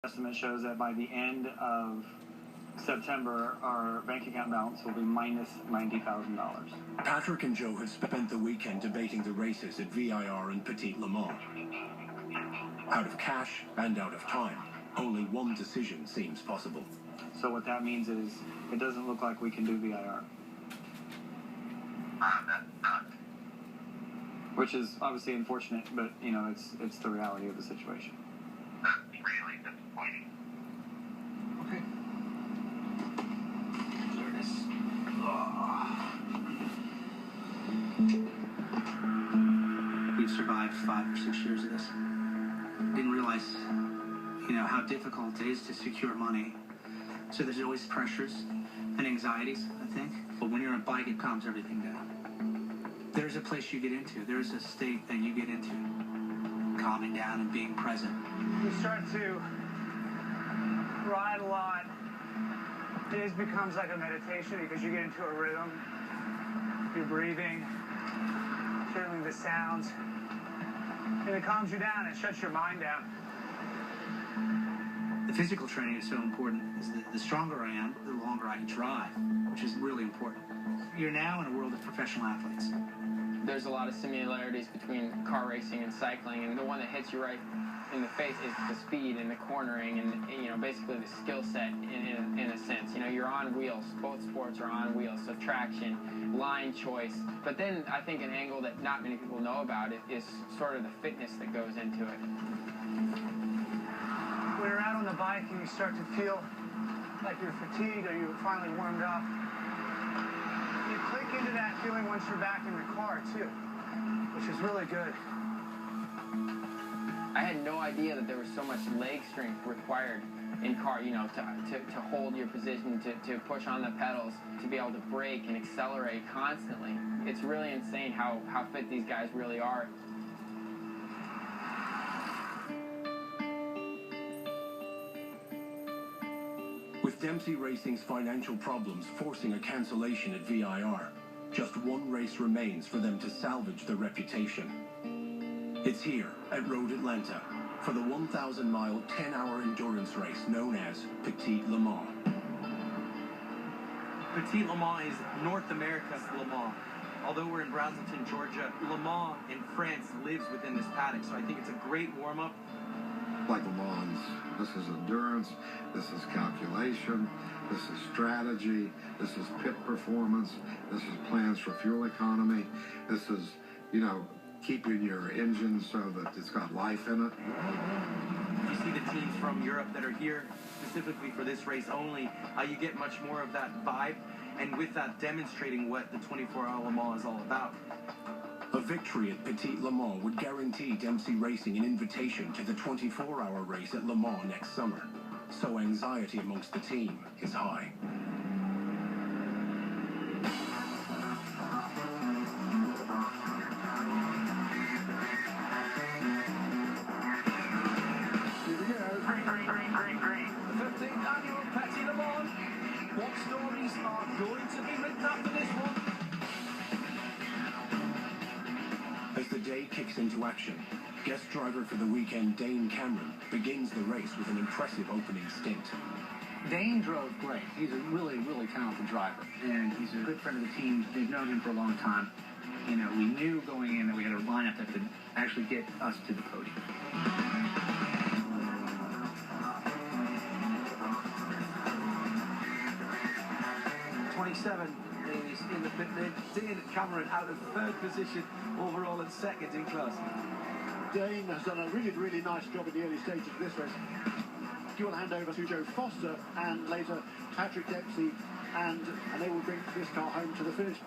Estimate shows that by the end of September, our bank account balance will be minus $90,000. Patrick and Joe have spent the weekend debating the races at VIR and Petit Le Mans. Out of cash and out of time, only one decision seems possible. So what that means is it doesn't look like we can do VIR. Which is obviously unfortunate, but you know, it's the reality of the situation. That's really disappointing. Okay. There it is. We've survived 5 or 6 years of this. Didn't realize, how difficult it is to secure money. So there's always pressures and anxieties, I think. But when you're on a bike, it calms everything down. There's a place you get into. There's a state that you get into. Calming down and being present. You start to ride a lot. It just becomes like a meditation because you get into a rhythm. You're breathing, feeling the sounds, and it calms you down. It shuts your mind down. The physical training is so important. The stronger I am, the longer I can drive, which is really important. You're now in a world of professional athletes. There's a lot of similarities between car racing and cycling, and the one that hits you right in the face is the speed and the cornering and basically the skill set in a sense. You're on wheels. Both sports are on wheels, so traction, line choice. But then I think an angle that not many people know about it is sort of the fitness that goes into it. When you're out on the bike and you start to feel like you're fatigued or you're finally warmed up, you click into that feeling once you're back in the car too, which is really good. I had no idea that there was so much leg strength required in car, to hold your position, to push on the pedals, to be able to brake and accelerate constantly. It's really insane how fit these guys really are. With Dempsey Racing's financial problems forcing a cancellation at VIR, just one race remains for them to salvage their reputation. It's here at Road Atlanta for the 1,000-mile, 10-hour endurance race known as Petit Le Mans. Petit Le Mans is North America's Le Mans. Although we're in Braselton, Georgia, Le Mans in France lives within this paddock, so I think it's a great warm-up. Like Le Mans, this is endurance, this is calculation, this is strategy, this is pit performance, this is plans for fuel economy, this is, keeping your engine so that it's got life in it. You see the teams from Europe that are here specifically for this race only, you get much more of that vibe, and with that demonstrating what the 24-hour Le Mans is all about. A victory at Petit Le Mans would guarantee Dempsey Racing an invitation to the 24-hour race at Le Mans next summer. So anxiety amongst the team is high. The 15th annual Petit Le Mans. What stories are going to be written after this one? As the day kicks into action, guest driver for the weekend Dane Cameron begins the race with an impressive opening stint. Dane drove great. He's a really, really talented driver, and he's a good friend of the team. We've known him for a long time. We knew going in that we had a lineup that could actually get us to the podium. 27 is in the pit lane. Dane Cameron out of 3rd position overall and 2nd in class. Dane has done a really, really nice job in the early stages of this race. He will hand over to Joe Foster and later Patrick Dempsey, and they will bring this car home to the finish.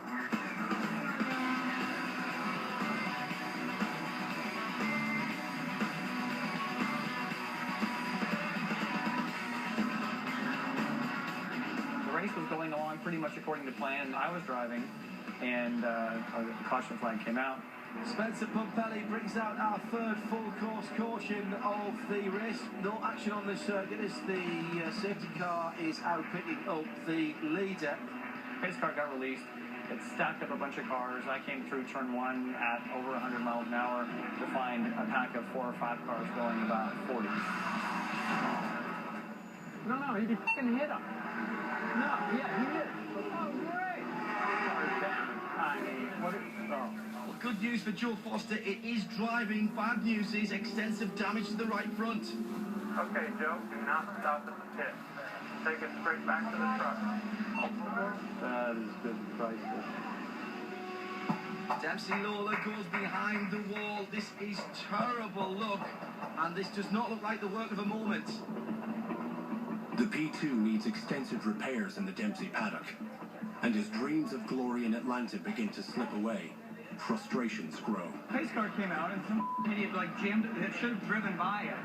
Was going along pretty much according to plan. I was driving, and the caution flag came out. Spencer Pumpelly brings out our 3rd full-course caution of the race. No action on the circuit as the safety car is out picking up the leader. His car got released. It stacked up a bunch of cars. I came through turn 1 at over 100 miles an hour to find a pack of 4 or 5 cars going about 40. No, he fucking hit him. No, yeah, he hit him. Oh, great. I mean, what is... Oh. Well, good news for Joe Foster. It is driving. Bad news is extensive damage to the right front. Okay, Joe, do not stop at the pit. Take it straight back to the truck. That is good priceless. Dempsey Lawler goes behind the wall. This is terrible look, and this does not look like the work of a moment. The P2 needs extensive repairs in the Dempsey paddock, and as dreams of glory in Atlanta begin to slip away, frustrations grow. Pace car came out and some idiot jammed it. It should have driven by it.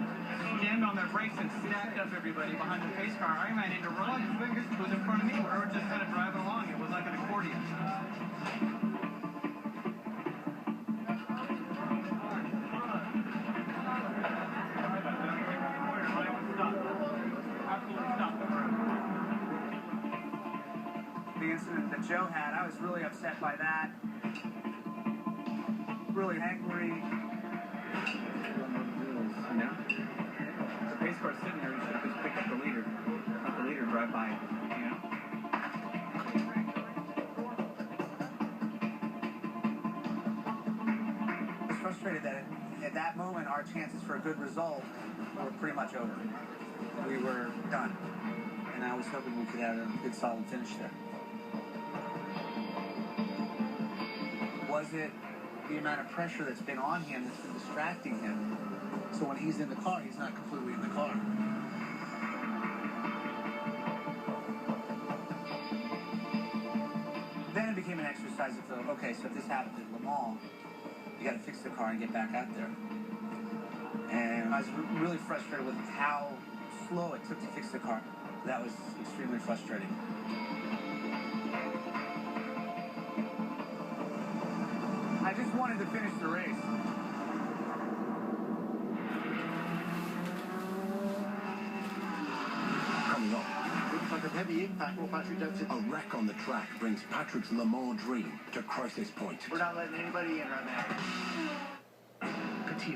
Jammed on their brakes and stacked up everybody behind the pace car. I ran into Rod. It was in front of me. We were just kind of driving along. It was like an accordion. The incident that Joe had, I was really upset by that. Really angry. You know? The pace car's sitting there, you should have just picked up the leader. Let the leader drive by, you know? I was frustrated that at that moment our chances for a good result were pretty much over. We were done. And I was hoping we could have a good solid finish there. Was it the amount of pressure that's been on him that's been distracting him? So when he's in the car, he's not completely in the car. Then it became an exercise of, okay, so if this happens at Le Mans, you got to fix the car and get back out there. And I was really frustrated with how slow it took to fix the car. That was extremely frustrating. I just wanted to finish the race. Coming up, Looks like a heavy impact for Patrick Dempsey. a wreck on the track brings Patrick's Le Mans dream to crisis point. We're not letting anybody in right now.